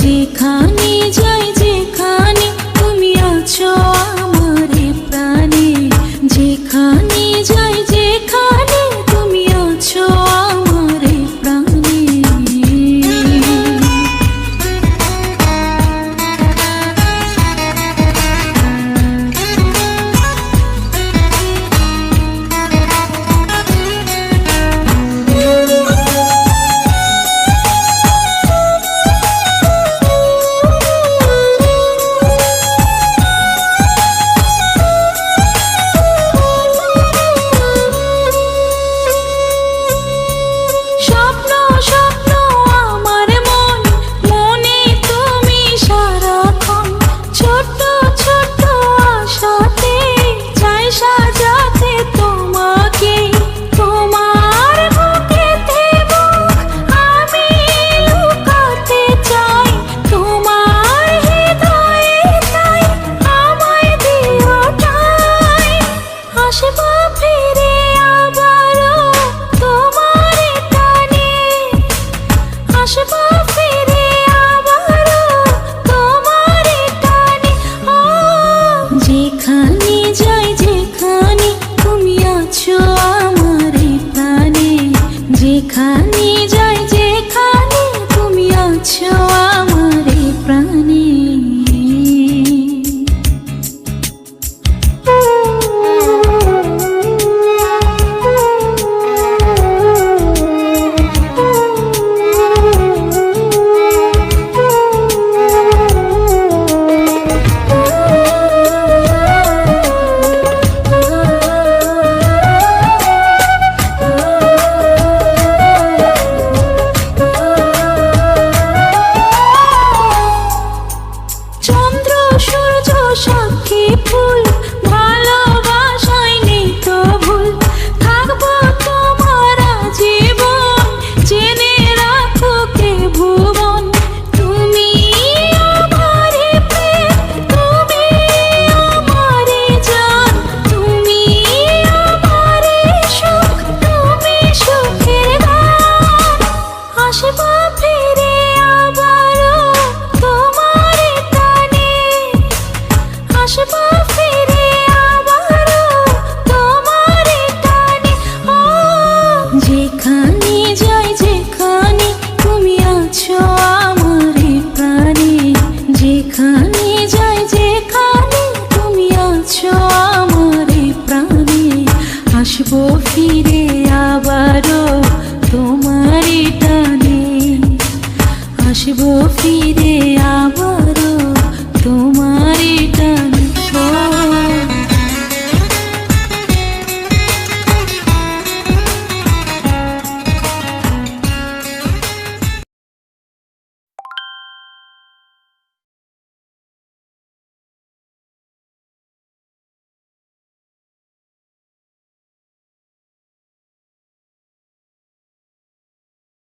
যেখানে যাই যেখানে তুমি আছো আমারে প্রাণে, যেখানে যাই যেখানে তুমি আছো আমারে প্রাণে। যেখানে যাই যেখানে তুমি আছো আমারে প্রাণে, যেখানে যাই যেখানে তুমি আছো আমারে প্রাণে। সাক্ষী ফুল ভালোবাসায় নেই তো ভুল, থাকবো তোমার জীবন জেনে রাখো কে ভুবন। তুমি আমারে প্রেম, তুমি আমারে জান, তুমি আমারে সুখ, তুমি সুখের গান। আসবো ফিরে আবারও তোমারে টানে, আসবো ফিরে আবারও তোমারে টানে। যেখানে যাই যেখানে তুমি আছো আমারে প্রাণে, যেখানে যাই যেখানে তুমি আছো আমারে প্রাণে। আসবো ফিরে আবারও তোমারে টানে, আসবো ফিরে আবারও তোমারে টানে।